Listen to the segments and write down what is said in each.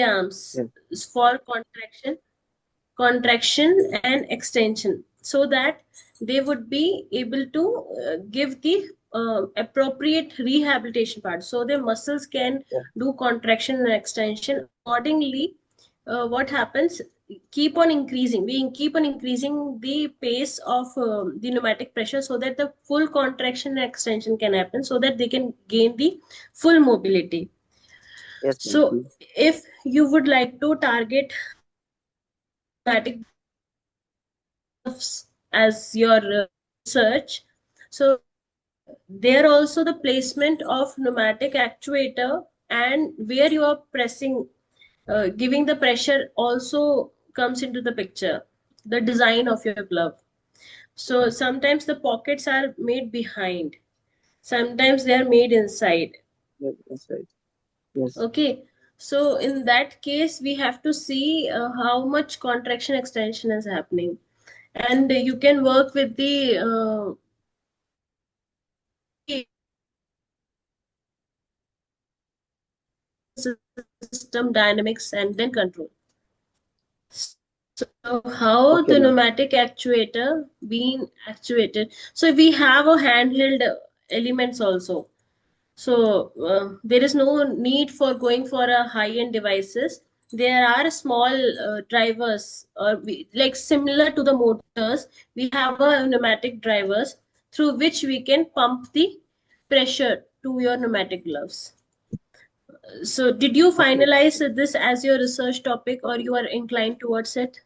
arms Yes. for contraction and extension, so that they would be able to give the appropriate rehabilitation part, so their muscles can Yeah. do contraction and extension accordingly. What happens, keep on increasing the pace of the pneumatic pressure, so that the full contraction and extension can happen, so that they can gain the full mobility. Yes, ma'am. So if you would like to target pneumatic gloves as your research, so there also the placement of pneumatic actuator and where you are pressing, giving the pressure also comes into the picture. The design of your glove. So sometimes the pockets are made behind, sometimes they are made inside. Yes, that's right. Yes. Okay, so in that case, we have to see how much contraction extension is happening, and you can work with the system dynamics and then control. So how Okay, the ma'am. pneumatic actuator being actuated. So we have a handheld elements also. So there is no need for going for a high-end devices. There are small drivers, or like similar to the motors. We have a pneumatic drivers through which we can pump the pressure to your pneumatic gloves. So did you Okay. finalize this as your research topic, or you are inclined towards it?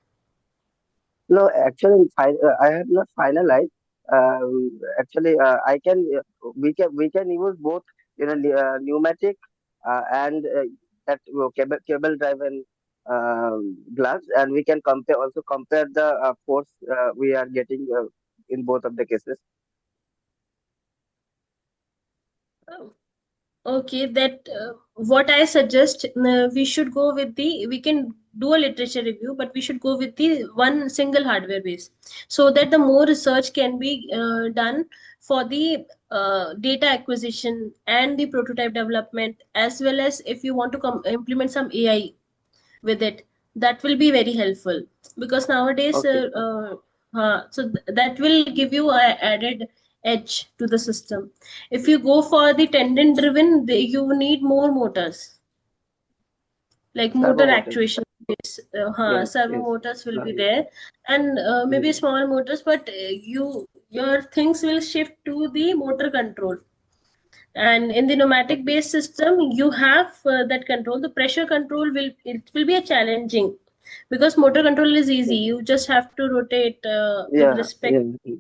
No, actually, I have not finalized. Actually, I can we can use both, pneumatic and that cable driven gloves, and we can compare the force we are getting in both of the cases. Okay, that what I suggest, we should go with the, we can do a literature review, but we should go with the one single hardware base, so that the more research can be done for the data acquisition and the prototype development, as well as if you want to implement some AI with it, that will be very helpful, because nowadays Okay. that will give you a added edge to the system. If you go for the tendon driven, you need more motors, like motor Servo motors. actuation Yes. servo Yes. motors will be Right. there, and maybe Mm. small motors, but your things will shift to the motor control. And in the pneumatic Okay. based system, you have that control. The pressure control will be a challenging, because motor control is easy, Yeah. you just have to rotate with Yeah. respect. Yeah.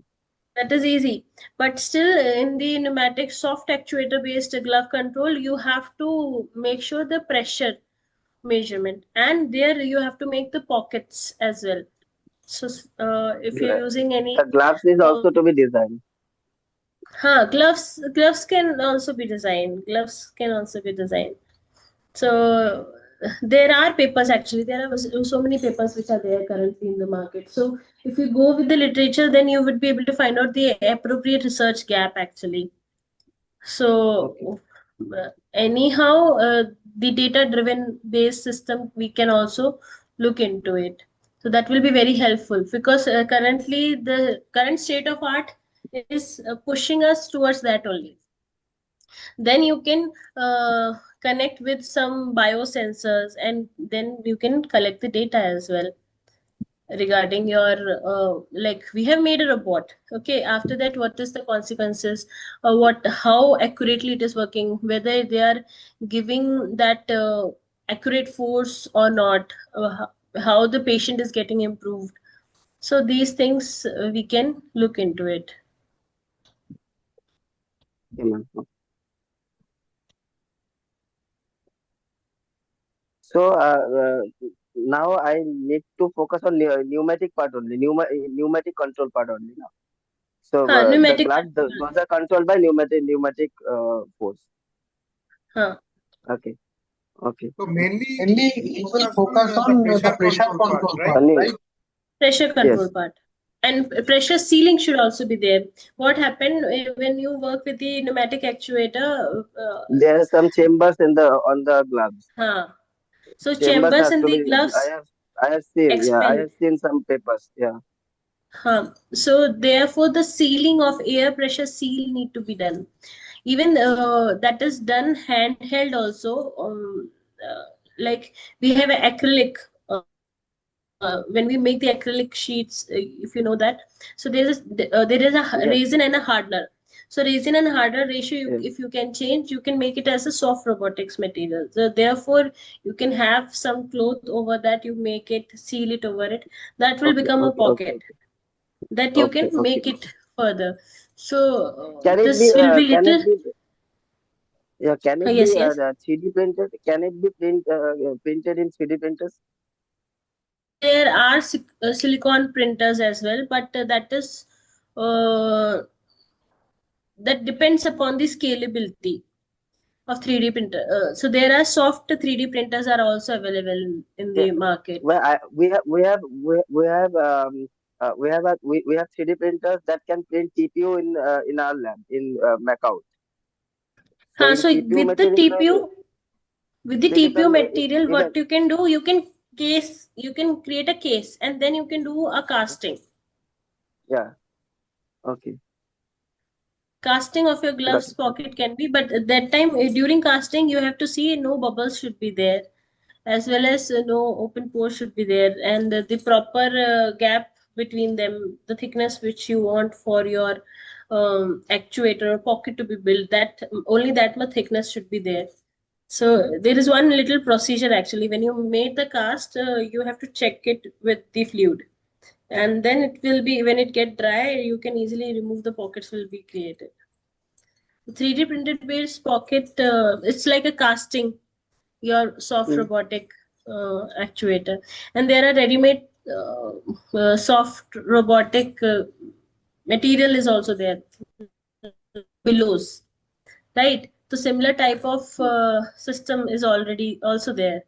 That is easy. But still, in the pneumatic soft actuator based glove control, you have to make sure the pressure measurement, and there you have to make the pockets as well. So if you're The using any the gloves is uh, also to be designed. gloves can also be designed. Gloves can also be designed. So there are papers, actually. There are so many papers which are there currently in the market. So if you go with the literature, then you would be able to find out the appropriate research gap actually. Okay. So anyhow, the data-driven based system, we can also look into it. So that will be very helpful, because currently the current state of art is pushing us towards that only. Then you can connect with some biosensors, and then you can collect the data as well regarding your like we have made a robot. Okay, after that, what is the consequences, what how accurately it is working, whether they are giving that accurate force or not, how the patient is getting improved. So these things we can look into it. Okay, ma'am. So now I need to focus on pneumatic part only, pneumatic control part only now. So the Pneumatic gloves, control. those are controlled by pneumatic force. Huh. Okay, okay. So mainly Mainly, you will you will focus on focus the on the pressure pressure control part, control right? part, right? Pressure control Yes, part, and pressure sealing should also be there. What happened when you work with the pneumatic actuator, there are some chambers in the on the gloves. huh, So chambers chambers has in to be. the gloves I have seen. Yeah, I expand. have seen some papers. Yeah. So therefore, the sealing of air pressure seal need to be done. Even that is done handheld also. Like we have acrylic when we make the acrylic sheets, if you know that. So there is a resin Yes. and a hardener. So resin and hardener ratio, Yes. if you can change, you can make it as a soft robotics material. So therefore, you can have some cloth over that. You make it, seal it over it. That will Okay. become a Okay. Okay. pocket Okay. that you Okay. can Okay. make it further. So Can it be? this will be Can it little. be? Yeah. Can it be Yes, yes. the 3D printed? Can it be printed in 3D printers? There are silicon printers as well, but uh, that depends upon the scalability of 3D printer. So there are soft 3D printers are also available in Yeah. the market. Well, we have 3D printers that can print TPU in our lab in Macau. So in So TPU material, with the TPU digital material, even what you can do, you can create a case, and then you can do a casting. yeah. Okay. Casting of your Got gloves it. pocket can be, but at that time during casting you have to see no bubbles should be there, as well as no open pores should be there, and the proper gap between them, the thickness which you want for your actuator or pocket to be built, that only that much thickness should be there. So there is one little procedure actually. When you made the cast, you have to check it with the fluid, and then it will be, when it get dry, you can easily remove, the pockets will be created. 3D printed based pocket, it's like a casting your soft Mm, robotic actuator. And there are ready-made soft robotic material is also there, billows, right? So similar type of mm, system is already also there.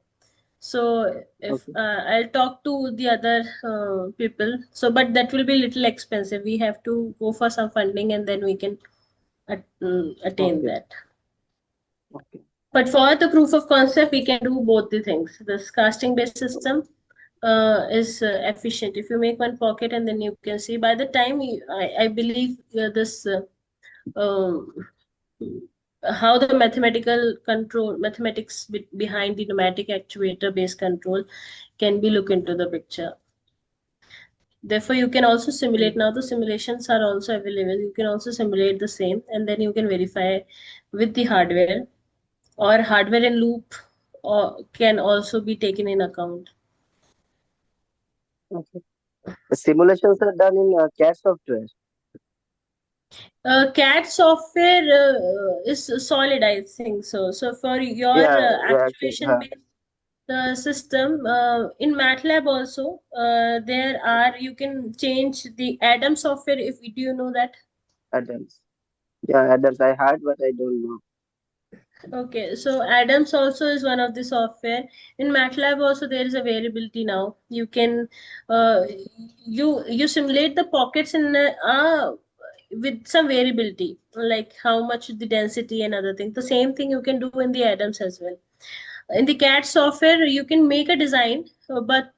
So if okay. I'll talk to the other people, so but that will be little expensive. We have to go for some funding, and then we can attain Okay. that. Okay. But for the proof of concept, we can do both the things. This casting based system is efficient. If you make one pocket, and then you can see by the time I believe this um, how the mathematical control, mathematics behind the pneumatic actuator based control can be look into the picture. Therefore, you can also simulate. Mm, Now the simulations are also available. You can also simulate the same, and then you can verify with the hardware, or hardware in loop or can also be taken in account. okay. The simulations are done in CAD software. CAD software is solid, I think so. So for your Yeah. Yeah. Actually. actuation based system in MATLAB also, there are, you can change the Atom software, if do you know that. Adams. Yeah. Adams. I heard, but I don't know. Okay, so Adams also is one of the software. In MATLAB also there is a variability now. You can uh, you simulate the pockets in with some variability, like how much the density and other things. The same thing you can do in the Adams as well. In the CAD software, you can make a design, but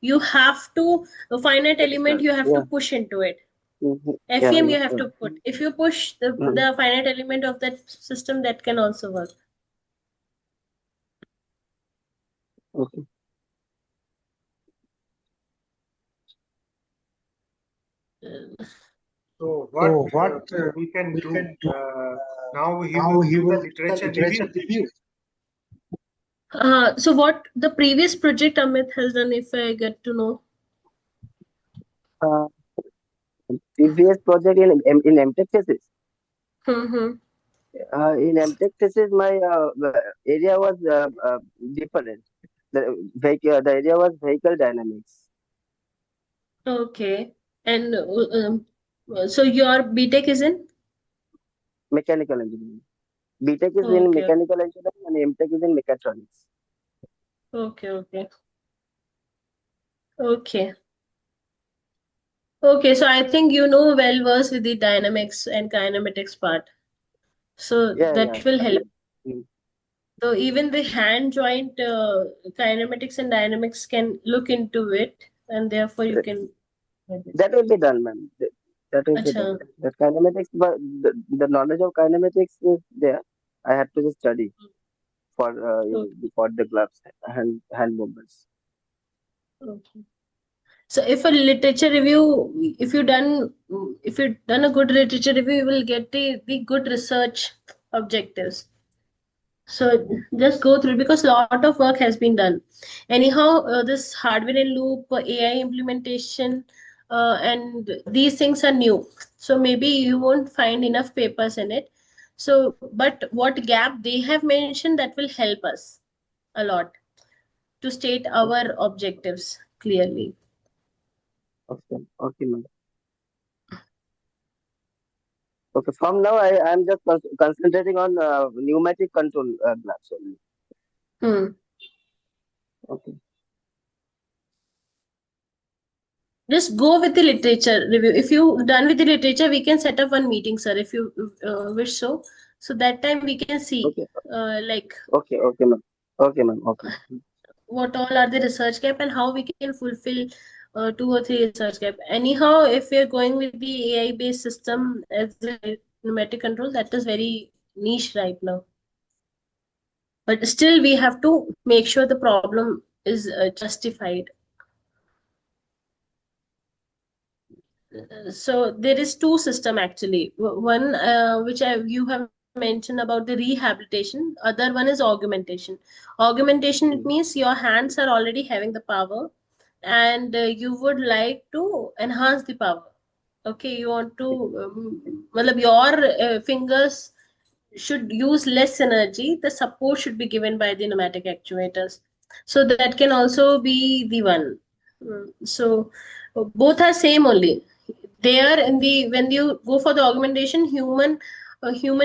you have to, a finite element Extra. you have to Yeah. push into it. Yeah. FEM Yeah. you have Yeah. to put. If you push Mm, the finite element of that system, that can also work. okay. So what So what we can we do can do now? He now? will He give the will give the literature literature review. review. So what the previous project Amit has done, if I get to know. Uh, previous project in MTech thesis. Mm-hmm. In MTech thesis, my area was different. The area was vehicle dynamics, Okay. And so your BTech is in? mechanical engineering. BTech is in Okay. mechanical engineering and MTech is in mechatronics. Okay. Okay. Okay. Okay. So I think you know well versed with the dynamics and kinematics part. So Yeah, yeah. that will help. Mm. So even the hand joint kinematics and dynamics can look into it, and therefore you can. That will be done, ma'am. That will be done. Acha. That kinematics, but the knowledge of kinematics is there. I had to just study for for the gloves, hand movements. Okay. So if a literature review, if you done a good literature review, you will get the good research objectives. So just go through because a lot of work has been done. Anyhow, this hardware in loop, AI implementation, and these things are new. So maybe you won't find enough papers in it. So, but what gap they have mentioned that will help us a lot to state Okay, our objectives clearly. okay, okay, ma'am. Okay, from now I am just concentrating on pneumatic control gloves only. Hmm. Okay, Just go with the literature review. If you done with the literature, we can set up one meeting, sir, if you wish so. So that time we can see okay, like okay, okay, ma'am. Okay, ma'am. Okay. what all are the research gap and how we can fulfill two or three research gap. Anyhow, if we are going with the AI based system as a pneumatic control, that is very niche right now. But still, we have to make sure the problem is justified. So there is two system actually. One which you have mentioned about the rehabilitation. Other one is augmentation. Augmentation, it Mm. means your hands are already having the power, and you would like to enhance the power. Okay, you want to मतलब your fingers should use less energy. The support should be given by the pneumatic actuators. So that can also be the one. So both are same only. There in the when you go for the augmentation, human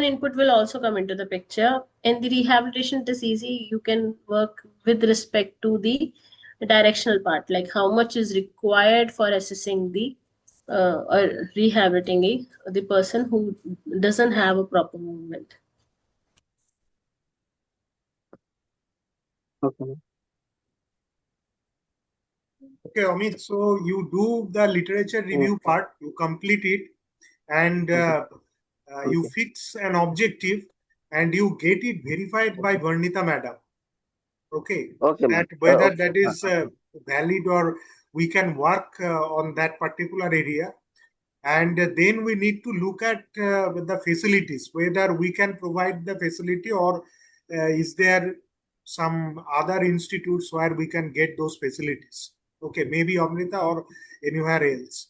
input will also come into the picture. In the rehabilitation, it is easy. You can work with respect to the directional part, like how much is required for assessing the or rehabilitating the person who doesn't have a proper movement. Okay, ma'am. Okay, Amit. So you do the literature Mm. review part, you complete it, and Okay, you okay, fix an objective, and you get it verified by okay, Varnita madam. Okay, okay, that ma'am. whether Okay, that is okay, valid or we can work on that particular area, and then we need to look at the facilities, whether we can provide the facility, or is there some other institutes where we can get those facilities. Okay, maybe Amrita or anywhere else.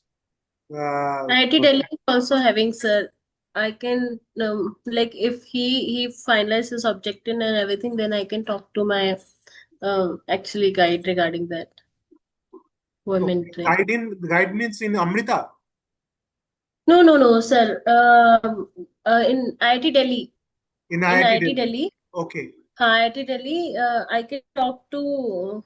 IIT okay, Delhi is also having, sir. I can like if he finalizes his objective and everything, then I can talk to my actually guide regarding that who I'm Okay, mentoring. guide means in Amrita, No, sir. In IIT Delhi, in in IIT IIT Delhi. Delhi, Okay, IIT Delhi, I can talk to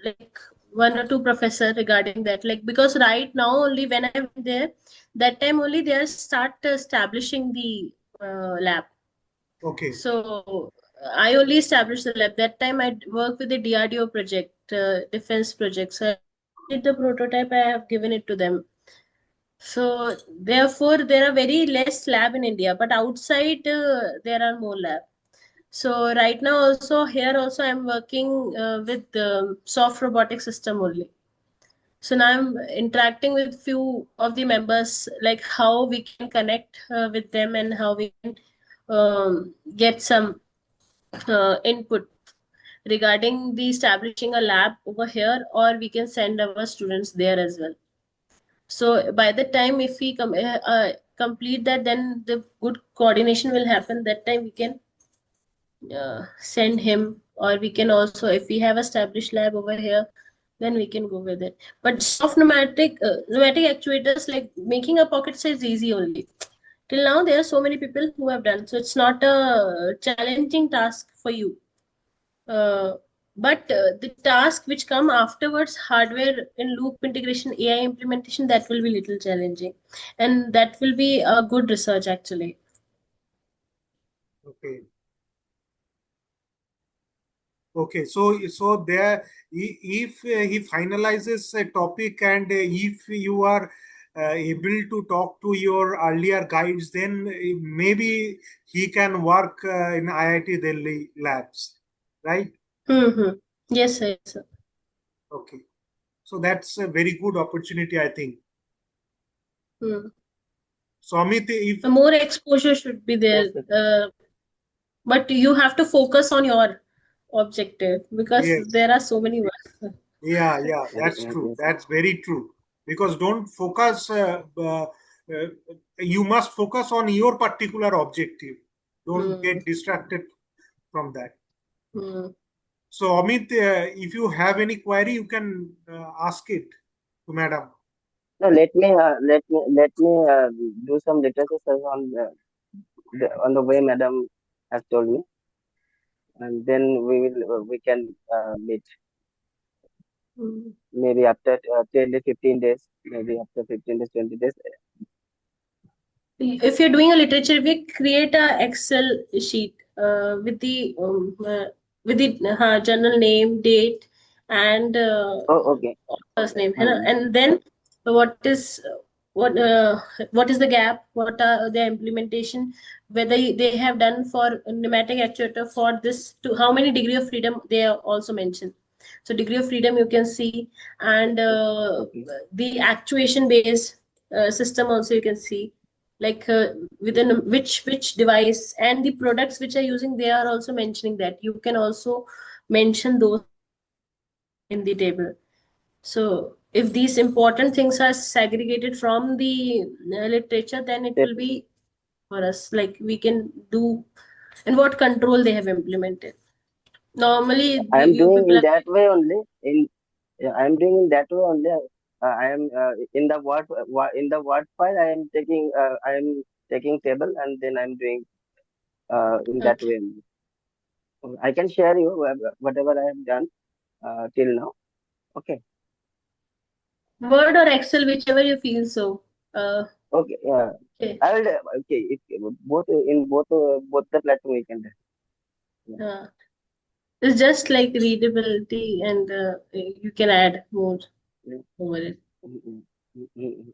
like one or two professor regarding that. Like because right now only when I went there, that time only they are start establishing the lab. okay, So I only established the lab. That time I worked with the DRDO project, defense project. So I completed the prototype. I have given it to them. So therefore, there are very less lab in India, but outside there are more lab. So right now also here also I'm working with the soft robotic system only. So now I'm interacting with few of the members, like how we can connect with them and how we can get some input regarding the establishing a lab over here, or we can send our students there as well. So by the time if we complete that, then the good coordination will happen. That time we can send him, or we can also, if we have established lab over here, then we can go with it. But soft pneumatic actuators, like making a pocket size easy only. Till now there are so many people who have done, so it's not a challenging task for you. uh, but the task which come afterwards, hardware in loop integration, AI implementation, that will be little challenging, and that will be a good research actually. okay. Okay, so there, if he finalizes a topic and if you are able to talk to your earlier guides, then maybe he can work in IIT Delhi labs, right? Mm-hmm. Yes, sir. Yes, sir. Okay, so that's a very good opportunity, I think. Hmm. So Amit, if More exposure should be there, Yes, yes, but you have to focus on your objective because yes, there are so many works. yeah, that's yes, true. yes. That's very true. Because don't focus. You must focus on your particular objective. Don't Hmm. get distracted from that. Hmm. So Amit, if you have any query, you can ask it to Madam. No, let me do some literature search on on the way Madam has told me, and then we can meet Hmm. maybe after 10 to 15 days, maybe after 15 to 20 days. If you're doing a literature week, create a Excel sheet with the journal name, date, and Oh, okay. author's name, है ना? Um, And then what is what what is the gap? What are the implementation? Whether they have done for pneumatic actuator for this to how many degree of freedom they are also mentioned. So degree of freedom you can see, and okay. the actuation based system also you can see, like within which device and the products which are using, they are also mentioning that. You can also mention those in the table. So if these important things are segregated from the literature, then it will Paper. be for us, like we can do, and what control they have implemented. Normally I am you doing people in are that way only. Yeah, I am doing in that way only. I am in the in the word file. I am taking table and then I am doing in that okay. way only. I can share you whatever I have done till now. Okay. Word or Excel, whichever you feel so. Okay. Okay. I will. Okay. Both in both the platform we can do. Yeah. Uh, it's just like readability, and you can add more Yeah. over it. Mm, mm, mm, mm.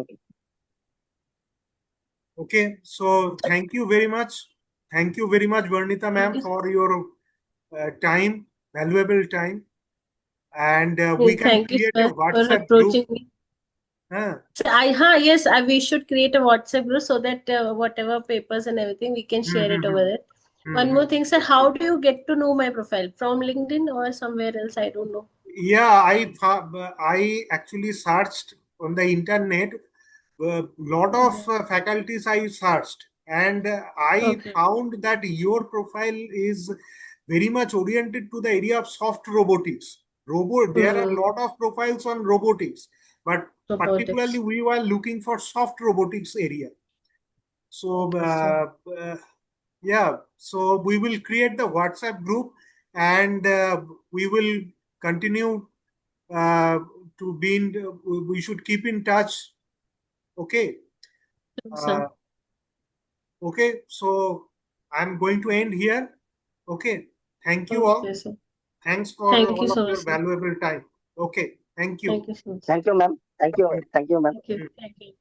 Okay. Okay, so thank you very much. Thank you very much, Varnita Thank ma'am, you. for your time, valuable time. And we Hey, can thank you, create a sir, for WhatsApp group. approaching me. Huh? So yes, we should create a WhatsApp group so that whatever papers and everything we can share it over Mm-hmm. there. One more Mm-hmm. thing, sir, how do you get to know my profile? From LinkedIn or somewhere else? I don't know. Yeah, I actually searched on the internet. A lot of Mhm. faculties I searched, and I Okay. found that your profile is very much oriented to the area of soft robotics. There are a Hmm. lot of profiles on robotics, but particularly Robotics. we were looking for soft robotics area. So Okay, sir. yeah, so we will create the WhatsApp group, and we will continue uh, to be in. We should keep in touch. Okay. Sure, sir. Uh, okay. So I'm going to end here. Okay. Thank you Okay, all. sir. Thanks for Thank you all of so much, your sir. valuable time. Okay. Thank you. Thank you so much. Thank you, ma'am. Thank you. Thank you, ma'am. Thank you. Mm. Thank you.